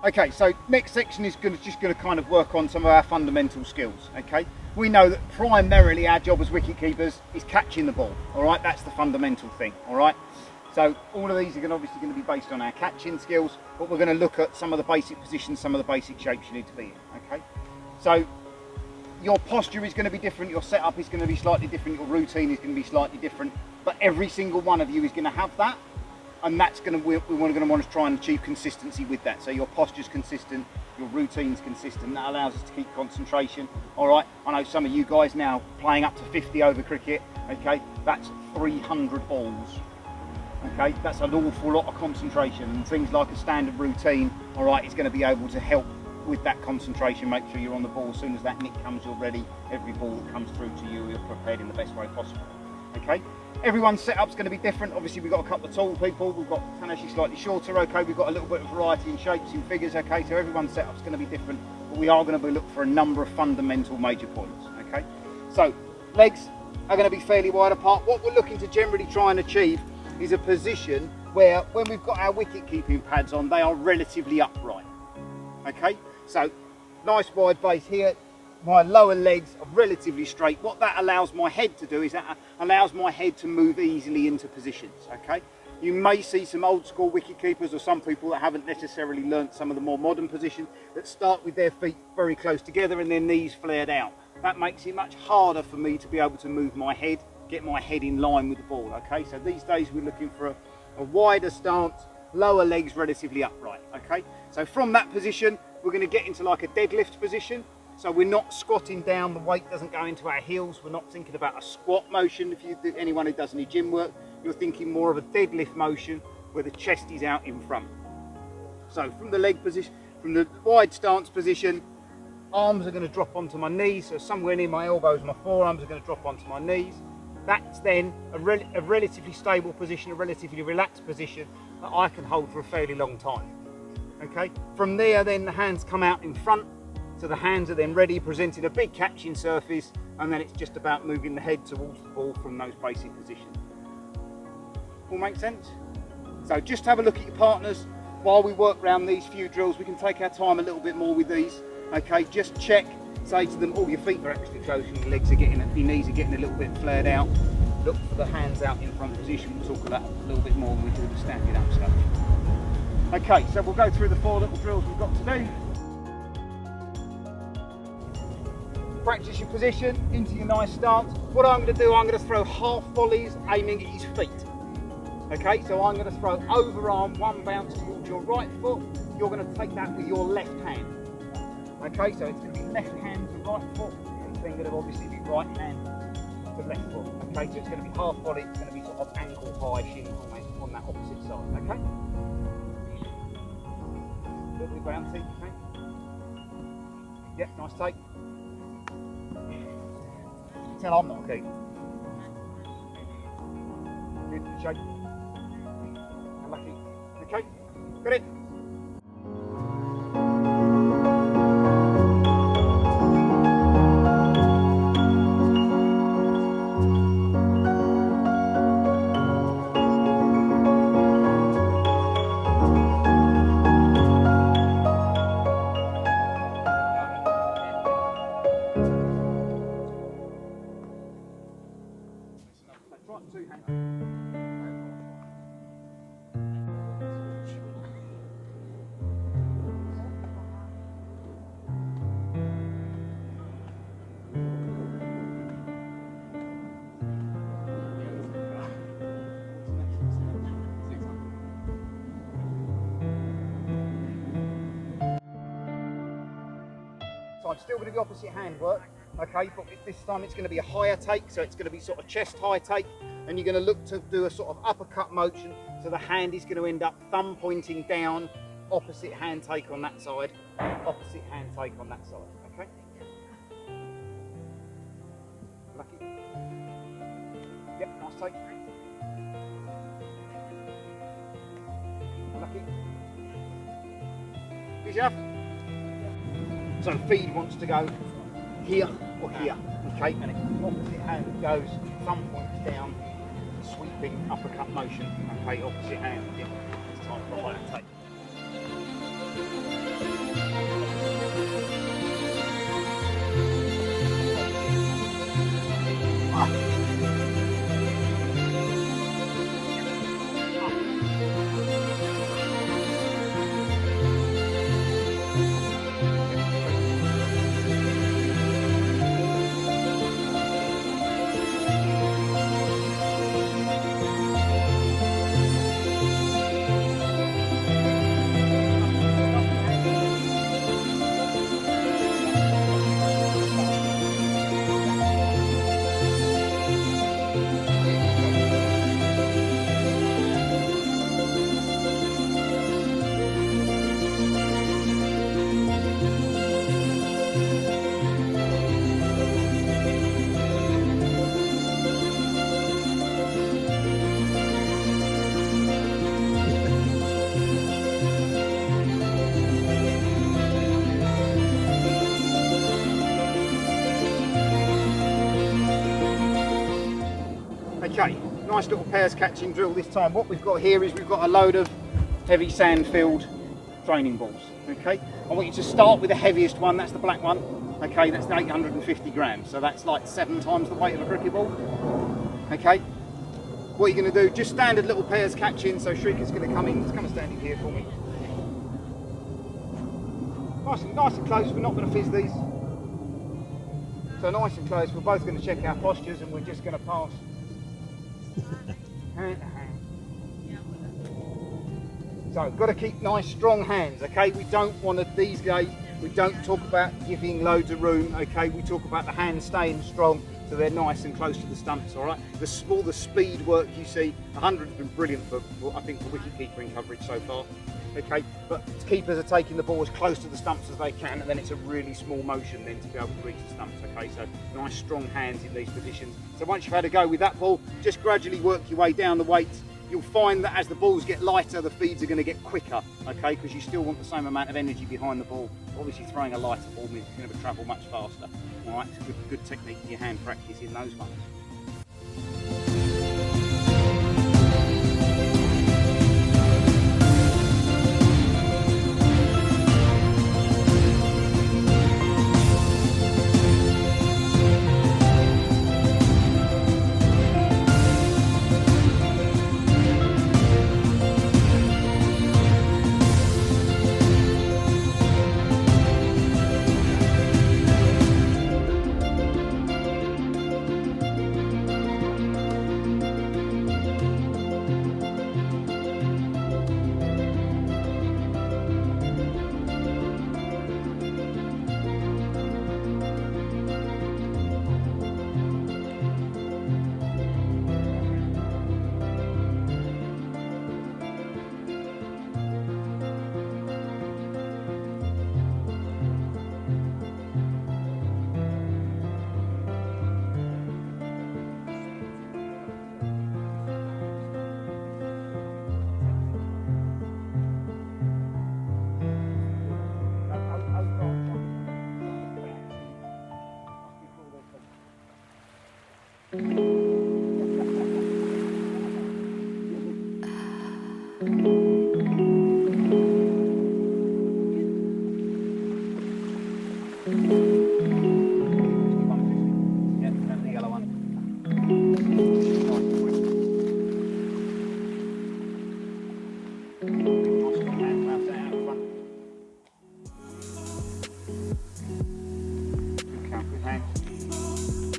Okay, so next section is just going to kind of work on some of our fundamental skills, okay? We know that primarily our job as wicket keepers is catching the ball, all right? That's the fundamental thing, all right? So all of these are obviously going to be based on our catching skills, but we're going to look at some of the basic positions, some of the basic shapes you need to be in, okay? So your posture is going to be different, your setup is going to be slightly different, your routine is going to be slightly different, but every single one of you is going to have that. And that's going to, we're going to want to try and achieve consistency with that. So your posture's consistent, your routine's consistent. That allows us to keep concentration. All right. I know some of you guys now playing up to 50 over cricket. Okay, that's 300 balls. Okay, that's an awful lot of concentration. And things like a standard routine, all right, is going to be able to help with that concentration. Make sure you're on the ball as soon as that nick comes. You're ready. Every ball that comes through to you, you're prepared in the best way possible. Okay. Everyone's setup's going to be different. Obviously, we've got a couple of tall people. We've got Tanashi slightly shorter. Okay, we've got a little bit of variety in shapes, in figures. Okay, so everyone's setup's going to be different, but we are going to be looking for a number of fundamental major points. Okay, so legs are going to be fairly wide apart. What we're looking to generally try and achieve is a position where, when we've got our wicket keeping pads on, they are relatively upright. Okay, so nice wide base here. My lower legs are relatively straight. What that allows my head to do is that allows my head to move easily into positions, okay? You may see some old school wicket keepers or some people that haven't necessarily learnt some of the more modern positions that start with their feet very close together and their knees flared out. That makes it much harder for me to be able to move my head, get my head in line with the ball, okay? So these days we're looking for a wider stance, lower legs relatively upright, okay? So from that position, we're going to get into like a deadlift position. So we're not squatting down, the weight doesn't go into our heels, we're not thinking about a squat motion. If you do, anyone who does any gym work, you're thinking more of a deadlift motion where the chest is out in front. So from the leg position, from the wide stance position, arms are going to drop onto my knees, so somewhere near my elbows, my forearms are going to drop onto my knees. That's then a relatively stable position, a relatively relaxed position that I can hold for a fairly long time. Okay, from there then the hands come out in front. So the hands are then ready, presenting a big catching surface, and then it's just about moving the head towards the ball from those basic positions. All make sense? So just have a look at your partners while we work around these few drills. We can take our time a little bit more with these. Okay, just check, say to them, oh, your feet are actually close and your legs are getting, your knees are getting a little bit flared out. Look for the hands out in front position. We'll talk about that a little bit more when we do the standing up stuff. Okay, so we'll go through the 4 little drills we've got to do. Practice your position into your nice stance. What I'm going to do, I'm going to throw half volleys aiming at his feet. Okay, so I'm going to throw overarm, one bounce towards your right foot. You're going to take that with your left hand. Okay, so it's going to be left hand to right foot. It's then going to obviously be right hand to left foot. Okay, so it's going to be half volley. It's going to be sort of ankle high, shin on that opposite side. Okay. A little bit bouncy. Okay. Yep, nice take. Tell I'm not okay. Good shape. Lucky. Okay, got it. So I'm still going to do the opposite hand work, okay, but this time it's going to be a higher take, so it's going to be sort of chest high take, and you're going to look to do a sort of uppercut motion, so the hand is going to end up thumb pointing down, opposite hand take on that side, opposite hand take on that side, okay? Lucky. Yep, nice take. Lucky. Easy enough. So feed wants to go here or here, okay? And the opposite hand goes, thumb points down, sweeping uppercut motion, okay? Opposite hand, yeah. It's time for a higher take. nice little pairs catching drill this time. What we've got here is we've got a load of heavy sand filled training balls. Okay, I want you to start with the heaviest one, that's the black one. Okay, that's 850 grams, so that's like 7 times the weight of a cricket ball. Okay, what you're going to do, just standard little pairs catching, so Shrika's going to come in, come and stand in here for me. Nice and close, we're not going to fizz these. So nice and close, we're both going to check our postures and we're just going to pass hand to hand. So got to keep nice strong hands, okay? We don't want to, these days, we don't talk about giving loads of room, okay? We talk about the hands staying strong so they're nice and close to the stumps, all right? All the speed work you see, 100's been brilliant for I think, for wicket keeping coverage so far. Okay, but keepers are taking the ball as close to the stumps as they can, and then it's a really small motion then to be able to reach the stumps. Okay, so nice strong hands in these positions. So once you've had a go with that ball, just gradually work your way down the weights. You'll find that as the balls get lighter, the feeds are going to get quicker, okay, because you still want the same amount of energy behind the ball. Obviously throwing a lighter ball means it's going to travel much faster. All right, it's a good technique for your hand practice in those ones.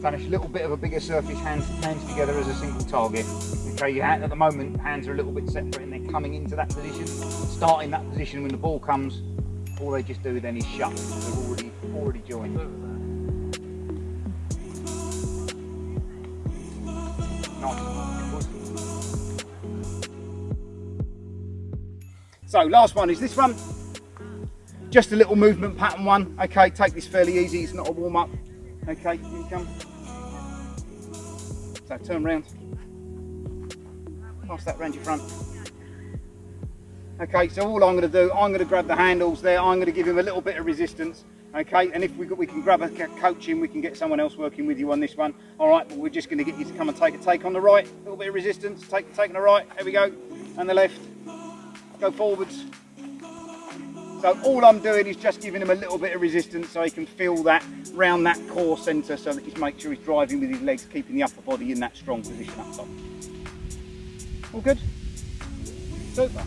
Vanish a little bit of a bigger surface, hands together as a single target. Okay, your hand, at the moment, hands are a little bit separate and they're coming into that position. Start in that position when the ball comes, all they just do then is shut. They're already joined. Nice. So last one is this one. Just a little movement pattern one. Okay, take this fairly easy, it's not a warm up. Okay, here you come. So turn round. Pass that round your front. Okay, so all I'm going to do, I'm going to grab the handles there. I'm going to give him a little bit of resistance. Okay, and if we can grab a coach in, we can get someone else working with you on this one. All right, but we're just going to get you to come and take a take on the right. A little bit of resistance. Take on the right. Here we go. And the left. Go forwards. So all I'm doing is just giving him a little bit of resistance so he can feel that round that core centre, so that he's making sure he's driving with his legs, keeping the upper body in that strong position up top. All good? Super.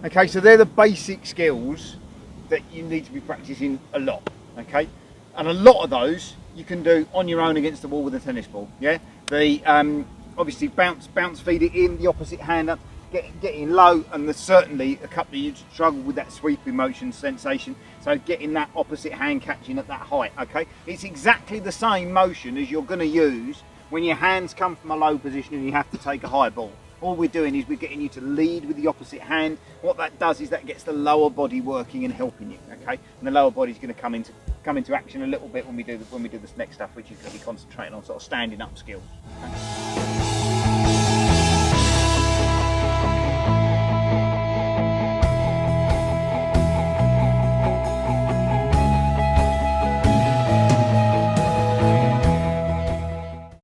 Okay, so they're the basic skills that you need to be practicing a lot, okay? And a lot of those you can do on your own against the wall with a tennis ball, yeah? The obviously bounce, feed it in, the opposite hand up, getting low, and there's certainly a couple of you struggle with that sweeping motion sensation, so getting that opposite hand catching at that height, okay? It's exactly the same motion as you're gonna use when your hands come from a low position and you have to take a high ball. All we're doing is we're getting you to lead with the opposite hand. What that does is that gets the lower body working and helping you, okay? And the lower body's going to come into action a little bit when we do this next stuff, which is going to be concentrating on sort of standing up skills. Okay?